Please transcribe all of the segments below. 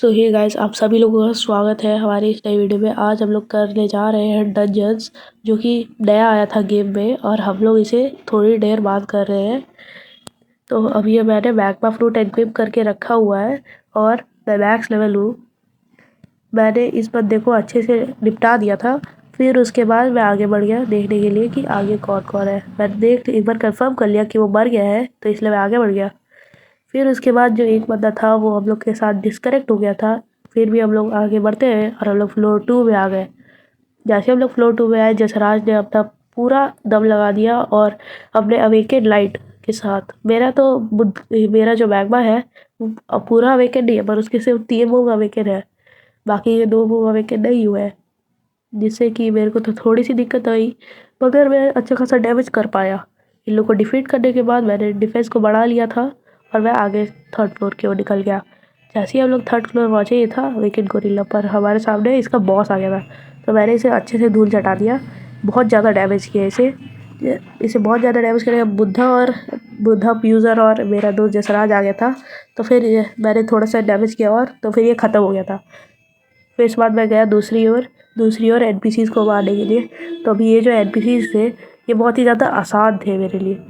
सो hey guys, आप सभी लोगों का स्वागत है हमारी इस नई वीडियो में। आज हम लोग करने जा रहे हैं डंजन्स, जो कि नया आया था गेम में और हम लोग इसे थोड़ी देर बाद कर रहे हैं। तो अभी मैंने मैग्मा फ्रूट इक्विप करके रखा हुआ है और मैं मैक्स लेवल हूँ। मैंने इस बंदे को अच्छे से निपटा दिया था। फिर उसके बाद मैं आगे बढ़ गया देखने के लिए कि आगे कौन कौन है। मैंने एक बार कंफर्म कर लिया कि वो मर गया है, तो इसलिए मैं आगे बढ़ गया। फिर उसके बाद जो एक बंदा था वो हम लोग के साथ डिस्कनेक्ट हो गया था। फिर भी हम लोग आगे बढ़ते हैं और हम लोग फ्लोर 2 में आ गए। जैसे हम लोग फ्लोर 2 में आए, जसराज ने अपना पूरा दम लगा दिया और अपने अवेकेड लाइट के साथ मेरा जो मैग्मा है वो पूरा अवेकेड नहीं है, पर उसके सिर्फ 3 मूव अवेकेड है, बाकी ये 2 मूव अवेकेड नहीं हुए हैं, जिससे कि मेरे को तो थोड़ी सी दिक्कत आई, मगर मैं अच्छा खासा डैमेज कर पाया। इन लोग को डिफीट करने के बाद मैंने डिफेंस को बढ़ा लिया था और मैं आगे 3rd फ्लोर की ओर निकल गया। जैसे ही हम लोग 3rd फ्लोर पहुँचे, ये था विकेट गोरिल्ला, पर हमारे सामने इसका बॉस आ गया था। तो मैंने इसे अच्छे से धूल चटा दिया, बहुत ज़्यादा डैमेज किया इसे बहुत ज़्यादा डैमेज किया। बुद्धा यूज़र और मेरा दोस्त जसराज आ गया था, तो फिर मैंने थोड़ा सा डैमेज किया और तो फिर ये ख़त्म हो गया था। फिर इस बार मैं गया दूसरी ओर एनपीसीज़ को मारने के लिए। तो अभी ये जो एनपीसीज़ थे ये बहुत ही ज़्यादा आसान थे मेरे लिए।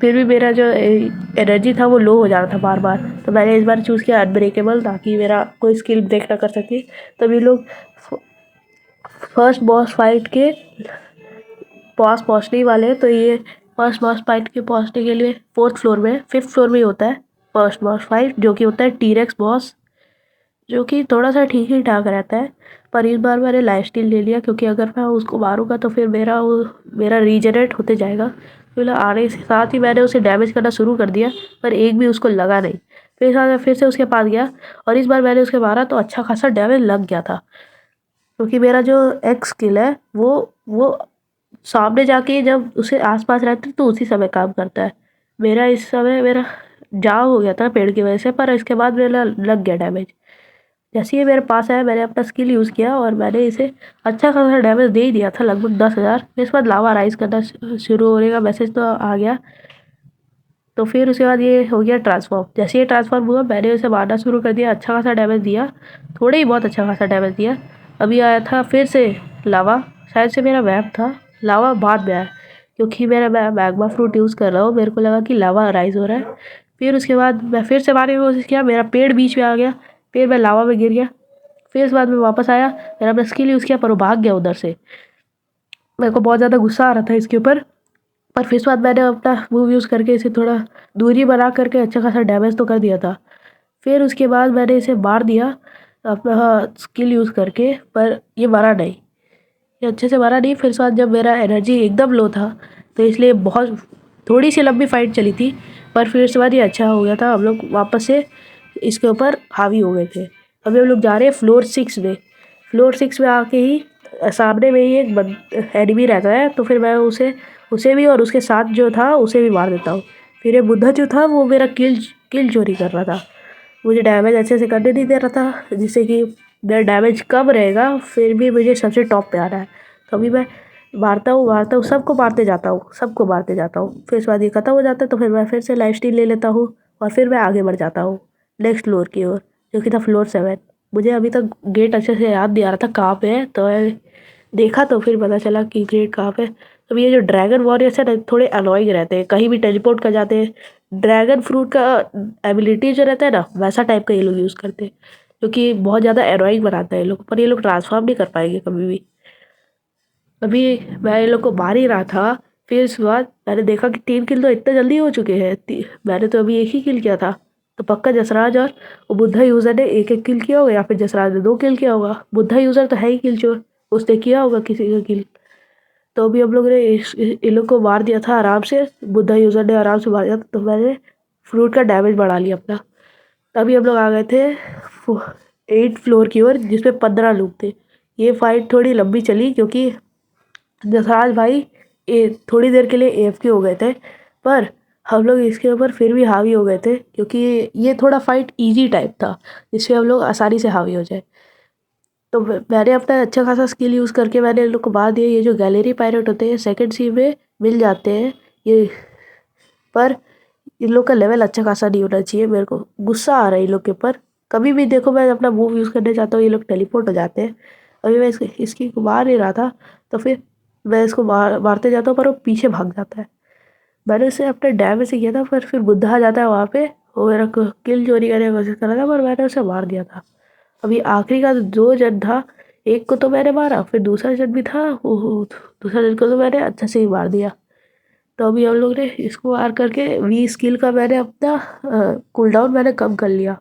फिर भी मेरा जो एनर्जी था वो लो हो जा रहा था बार बार, तो मैंने इस बार चूज़ किया अनब्रेकेबल, ताकि मेरा कोई स्किल ब्रेक ना कर सके। तब ये लोग फर्स्ट बॉस फाइट के पास पहुँचने ही वाले हैं। तो ये फर्स्ट बॉस फाइट के पहुँचने के लिए 4th फ्लोर में 5th फ्लोर में ही होता है फर्स्ट बॉस फाइट, जो कि होता है टीरेक्स बॉस, जो कि थोड़ा सा ठीक ही ठाक रहता है। पर इस बार मैंने लाइफस्टील ले लिया, क्योंकि अगर मैं उसको मारूंगा तो फिर मेरा रीजनरेट होते जाएगा। फिर आने के साथ ही मैंने उसे डैमेज करना शुरू कर दिया, पर एक भी उसको लगा नहीं। फिर से उसके पास गया और इस बार मैंने उसके मारा तो अच्छा खासा डैमेज लग गया था, क्योंकि मेरा जो एक्स स्किल है वो सामने जाके जब उसे आसपास रहते तो उसी समय काम करता है। इस समय मेरा जाम हो गया था पेड़ की वजह से, पर इसके बाद मेरा लग गया डैमेज। जैसे ये मेरे पास आया, मैंने अपना स्किल यूज़ किया और मैंने इसे अच्छा खासा डैमेज दे ही दिया था, लगभग 10,000। इसके बाद लावा राइज करना शुरू होने का मैसेज तो आ गया। तो फिर उसके बाद ये हो गया ट्रांसफॉर्म। जैसे ये ट्रांसफॉर्म हुआ, मैंने उसे मारना शुरू कर दिया, अच्छा खासा डैमेज दिया, थोड़े ही बहुत अच्छा खासा डैमेज दिया। अभी आया था फिर से लावा, शायद से मेरा वैप था। लावा बाद में आया, क्योंकि मैं मैग्मा फ्रूट यूज़ कर रहा हूँ, मेरे को लगा कि लावा राइज हो रहा है। फिर उसके बाद मैं फिर से मारने की कोशिश किया, मेरा पेड़ बीच में आ गया, फिर मैं लावा में गिर गया। फिर उसके बाद मैं वापस आया, मैंने अपना स्किल यूज़ किया, पर वो भाग गया उधर से। मेरे को बहुत ज़्यादा गुस्सा आ रहा था इसके ऊपर, पर फिर उसके बाद मैंने अपना मूव यूज़ करके इसे थोड़ा दूरी बना करके अच्छा खासा डैमेज तो कर दिया था। फिर उसके बाद मैंने इसे मार दिया अपना स्किल यूज़ करके, पर ये मरा नहीं, ये अच्छे से मरा नहीं। फिर उसके बाद जब मेरा एनर्जी एकदम लो था, तो इसलिए बहुत थोड़ी सी लंबी फाइट चली थी, पर फिर उसके बाद ये अच्छा हो गया था। हम लोग वापस से इसके ऊपर हावी हो गए थे। अभी हम लोग जा रहे हैं फ्लोर 6 में। फ्लोर 6 में आके ही सामने में ही एक एनिमी रहता है, तो फिर मैं उसे भी और उसके साथ जो था उसे भी मार देता हूँ। फिर ये बुद्धा जो था वो मेरा किल चोरी कर रहा था, मुझे डैमेज अच्छे से करने नहीं दे रहा था, जिससे कि मेरा डैमेज कम रहेगा, फिर भी मुझे सबसे टॉप पे आना है। तो अभी मैं मारता हूँ, सबको मारते जाता हूँ। फिर उसके बाद ये खत्म हो जाता है, तो फिर मैं फिर से लाइफस्टील ले लेता हूँ और फिर मैं आगे बढ़ जाता हूँ नेक्स्ट फ्लोर की ओर, जो कि था फ्लोर 7। मुझे अभी तक गेट अच्छे से याद नहीं आ रहा था कहाँ पे है, तो मैं देखा तो फिर पता चला कि गेट कहाँ पे है। तो ये जो ड्रैगन वॉरियर्स है ना, थोड़े अनोइंग रहते हैं, कहीं भी टेलीपोर्ट कर जाते हैं। ड्रैगन फ्रूट का एबिलिटी जो रहता है ना, वैसा टाइप का ये लोग यूज़ करते हैं, क्योंकि बहुत ज़्यादा एरोइंग बनाता है ये लोग, पर ये लोग ट्रांसफॉर्म नहीं कर पाएंगे कभी भी। अभी मैं ये लोग को मार ही रहा था, फिर उसके बाद मैंने देखा कि 3 किल तो इतने जल्दी हो चुके हैं। मैंने तो अभी एक ही किल किया था, तो पक्का जसराज और वो बुद्धा यूज़र ने एक एक किल किया होगा, या फिर जसराज ने 2 किल किया होगा। बुद्धा यूज़र तो है ही किल चोर, उसने किया होगा किसी का किल। तो अभी हम लोग ने इन लोग को मार दिया था आराम से, बुद्धा यूज़र ने आराम से मार दिया था, तो मैंने फ्रूट का डैमेज बढ़ा लिया अपना। तभी हम लोग आ गए थे 8th फ्लोर की ओर, जिसमें 15 लोग थे। ये फाइट थोड़ी लंबी चली, क्योंकि जसराज भाई थोड़ी देर के लिए एएफके हो गए थे, पर हम लोग इसके ऊपर फिर भी हावी हो गए थे, क्योंकि ये थोड़ा फाइट इजी टाइप था, जिससे हम लोग आसानी से हावी हो जाए। तो मैंने अपना अच्छा खासा स्किल यूज़ करके मैंने इन लोग को मार दिया। ये जो गैलेरी पायरेट होते हैं सेकंड सी में मिल जाते हैं ये, पर इन लोग का लेवल अच्छा खासा नहीं होना चाहिए। मेरे को गुस्सा आ रहा है इन लोग के ऊपर, कभी भी देखो मैं अपना मूव यूज़ करने जाता हूँ ये लोग टेलीपोर्ट हो जाते हैं। अभी मैं इसकी मार नहीं रहा था, तो फिर मैं इसको मारते जाता हूँ पर वो पीछे भाग जाता है। मैंने उसे अपने डैमेज से किया था, पर फिर बुद्धा आ जाता है वहाँ पे, वो मेरा किल चोरी करने की कोशिश कर रहा था पर मैंने उसे मार दिया था। अभी आखिरी का जो जन था, एक को तो मैंने मारा, फिर दूसरा जन भी था, दूसरा जन को तो मैंने अच्छे से ही मार दिया। तो अभी हम लोग ने इसको वार करके वी स्किल का मैंने अपना कूल डाउन मैंने कम कर लिया।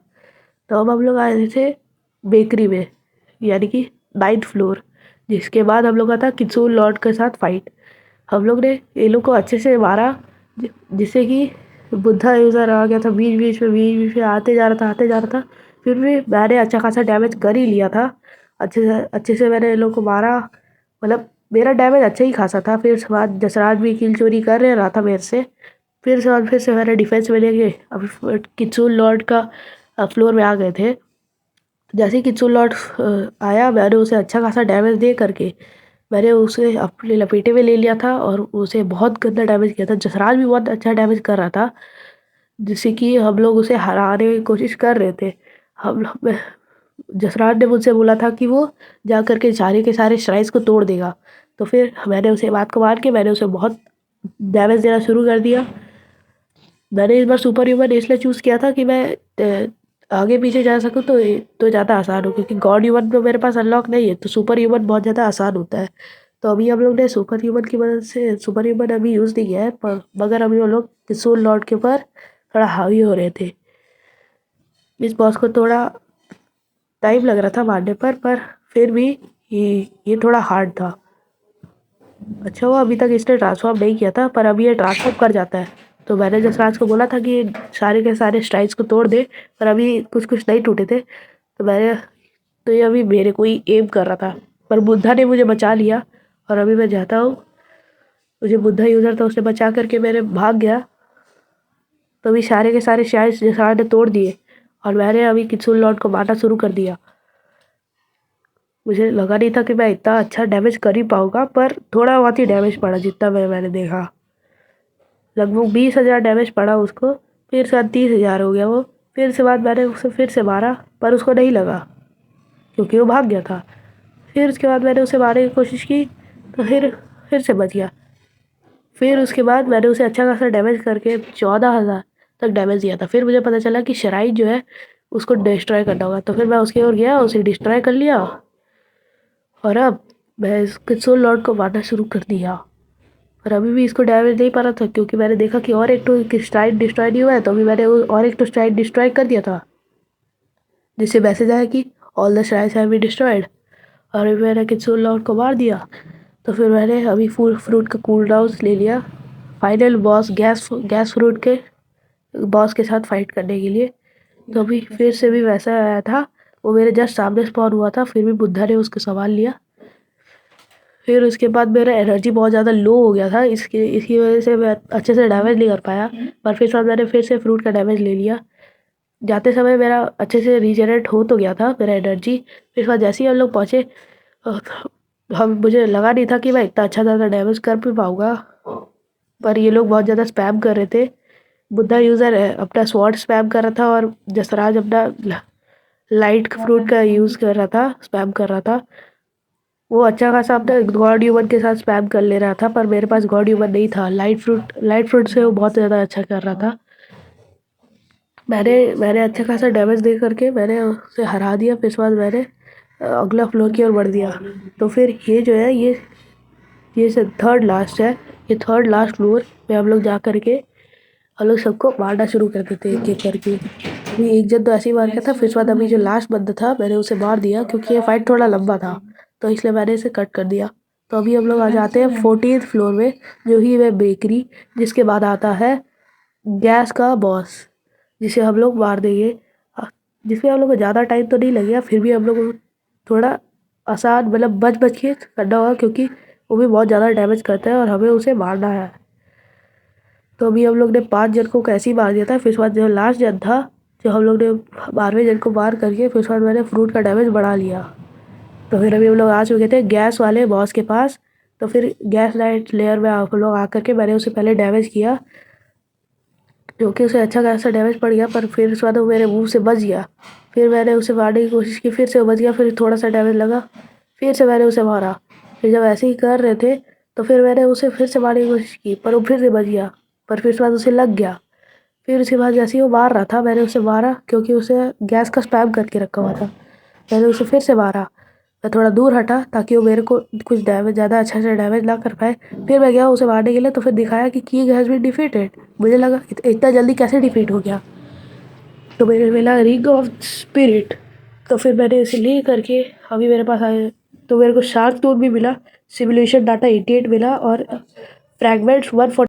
तो अब हम लोग आए थे बेकरी में, यानी कि 9th फ्लोर, जिसके बाद हम लोग का था कित्सुन लॉर्ड के साथ फाइट। हम लोग ने ये लोग को अच्छे से मारा, जिससे कि बुद्धा यूज़र आ गया था बीच बीच में आते जा रहा था। फिर भी मैंने अच्छा खासा डैमेज कर ही लिया था। अच्छे से मैंने ये लोग को मारा, मतलब मेरा डैमेज अच्छा ही खासा था। फिर उसके बाद जसराज भी किल चोरी कर रहा था मेरे से। फिर से मैंने डिफेंस में लेके अभी कित्सुन लॉर्ड का फ्लोर में आ गए थे। जैसे ही कित्सुन लॉर्ड आया, मैंने उसे अच्छा खासा डैमेज दे करके मैंने उसे अपने लपेटे में ले लिया था और उसे बहुत गंदा डैमेज किया था। जसराज भी बहुत अच्छा डैमेज कर रहा था, जिससे कि हम लोग उसे हराने की कोशिश कर रहे थे। हम लोग जसराज ने मुझसे बोला था कि वो जा करके सारे के सारे श्राइन्स को तोड़ देगा। तो फिर मैंने उसे बात को मान के मैंने उसे बहुत डैमेज देना शुरू कर दिया। मैंने इस बार सुपर ह्यूमन इसलिए चूज़ किया था कि मैं आगे पीछे जा सकूँ तो ज़्यादा आसान हो, क्योंकि गॉड ह्यूमन तो मेरे पास अनलॉक नहीं है, तो सुपर ह्यूमन बहुत ज़्यादा आसान होता है। तो अभी हम लोग ने सुपर ह्यूमन की मदद से सुपर ह्यूमन अभी यूज़ नहीं किया है, पर मगर अभी हम लोग कित्सुन लॉर्ड के ऊपर थोड़ा हावी हो रहे थे। इस बॉस को थोड़ा टाइम लग रहा था मारने पर फिर भी ये थोड़ा हार्ड था। अच्छा हुआ अभी तक इसने ट्रांसफॉर्म नहीं किया था, पर अभी ये ट्रांसफॉर्म कर जाता है। तो मैंने जसराज को बोला था कि सारे के सारे स्ट्राइक्स को तोड़ दे, पर अभी कुछ कुछ नहीं टूटे थे। तो ये अभी मेरे को ही एम कर रहा था, पर बुद्धा ने मुझे बचा लिया। और अभी मैं जाता हूँ, मुझे बुद्धा यूज़र था उसे बचा करके मेरे भाग गया। तो अभी सारे के सारे स्ट्राइक्स जसराज ने तोड़ दिए और मैंने अभी कित्सुन लॉर्ड को मारना शुरू कर दिया। मुझे लगा नहीं था कि मैं इतना अच्छा डैमेज कर ही पाऊँगा, पर थोड़ा बहुत ही डैमेज पड़ा जितना मैंने देखा। लगभग 20,000 डैमेज पड़ा उसको, फिर से 30,000 हो गया वो। फिर से बाद मैंने उसे फिर से मारा, पर उसको नहीं लगा क्योंकि वो भाग गया था। फिर उसके बाद मैंने उसे मारने की कोशिश की, तो फिर से बच गया। फिर उसके बाद मैंने उसे अच्छा खासा डैमेज करके 14,000 तक डैमेज दिया था। फिर मुझे पता चला कि शराइ जो है उसको डिस्ट्रॉय करना होगा, तो फिर मैं उसकी ओर गया, उसे डिस्ट्रॉय कर लिया। और अब मैं इस कित्सुन लॉर्ड को मारना शुरू कर दिया। पर अभी भी इसको डैमेज नहीं पा रहा था, क्योंकि मैंने देखा कि और एक तो स्ट्राइड डिस्ट्रॉय नहीं हुआ है, तो अभी मैंने और एक तो स्ट्राइड डिस्ट्रॉय कर दिया था, जिससे मैसेज आया कि all the shrouds have been destroyed. और अभी मैंने कित्सुन लॉर्ड को मार दिया। तो फिर मैंने अभी फुल फ्रूट का कूल डाउन ले लिया, फाइनल बॉस गैस फ्रूट के बॉस के साथ फाइट करने के लिए। तो अभी फिर से भी वैसा आया था, वो मेरे जस्ट सामने स्पॉन हुआ था, फिर भी बुद्धा ने उसको संभाल लिया। फिर उसके बाद मेरा एनर्जी बहुत ज़्यादा लो हो गया था, इसकी वजह से मैं अच्छे से डैमेज नहीं कर पाया। पर फिर साथ मैंने फिर से फ्रूट का डैमेज ले लिया। जाते समय मेरा अच्छे से रीजनरेट हो तो गया था मेरा एनर्जी। फिर बाद जैसे ही हम लोग पहुँचे, हम मुझे लगा नहीं था कि मैं इतना अच्छा ज़्यादा डैमेज कर भी पाऊँगा, पर ये लोग बहुत ज़्यादा स्पैम कर रहे थे। बुद्धा यूज़र अपना स्वॉर्ड स्पैम कर रहा था और जसराज अपना लाइट फ्रूट का यूज़ कर रहा था, स्पैम कर रहा था। वो अच्छा खासा अपना गॉड ह्यूमन के साथ स्पैम कर ले रहा था, पर मेरे पास गॉड ह्यूमन नहीं था। लाइट फ्रूट से वो बहुत ज़्यादा अच्छा कर रहा था। मैंने अच्छा खासा डैमेज दे करके मैंने उसे हरा दिया। फिर उसके बाद मैंने अगला फ्लोर की ओर बढ़ दिया। तो फिर ये जो है ये से थर्ड लास्ट है, ये थर्ड लास्ट फ्लोर पे हम लोग जा करके हम लोग सबको मारना शुरू कर देते एक एक करके। अभी एक जन तो ऐसे ही मार गया था। फिर उसके बाद अभी जो लास्ट बंदा था मैंने उसे मार दिया, क्योंकि ये फाइट थोड़ा लंबा था, तो इसलिए मैंने इसे कट कर दिया। तो अभी हम लोग आ जाते हैं 14th फ्लोर में, जो ही है बेकरी, जिसके बाद आता है गैस का बॉस, जिसे हम लोग मार देंगे। जिसमें हम लोग को ज़्यादा टाइम तो नहीं लगेगा, फिर भी हम लोग को थोड़ा आसान मतलब बच बच के करना होगा, क्योंकि वो भी बहुत ज़्यादा डैमेज करता है और हमें उसे मारना है। तो अभी हम लोग ने 5 जन को कैसे ही मार दिया था। फिर उसके बाद जो लास्ट जन था, जो हम लोग ने 12वें जन को मार करके फिर उसके बाद मैंने फ्रूट का डैमेज बढ़ा लिया। तो फिर अभी हम लोग आ चुके थे गैस वाले बॉस के पास। तो फिर गैस लाइट लेयर में हम लोग आ करके मैंने उसे पहले डैमेज किया। जो कि उसे अच्छा खासा डैमेज पड़ गया, पर फिर उसके बाद वो मेरे मुंह से बच गया। फिर मैंने उसे मारने की कोशिश की, फिर से वो बच गया, फिर थोड़ा सा डैमेज लगा, फिर से मैंने उसे मारा। फिर जब ऐसे ही कर रहे थे तो फिर मैंने उसे फिर से मारने की कोशिश की, पर वो फिर से बच गया, पर फिर उसके बाद उसे लग गया। फिर उसके बाद जैसे ही वो मार रहा था मैंने उसे मारा, क्योंकि उसे गैस का स्पैम करके रखा हुआ था। मैंने उसे फिर से मारा। मैं थोड़ा दूर हटा ताकि वो मेरे को कुछ डैमेज ज़्यादा अच्छा से डैमेज ना कर पाए। फिर मैं गया उसे मारने के लिए, तो फिर दिखाया कि किंग हैज़ बीन डिफीटेड। मुझे लगा इतना जल्दी कैसे डिफीट हो गया, तो मेरे मिला रिंग ऑफ स्पिरिट। तो फिर मैंने इसे ले करके अभी मेरे पास आए, तो मेरे को शार्क टूथ भी मिला, सिमुलेशन डाटा 88 मिला और फ्रैगमेंट्स 140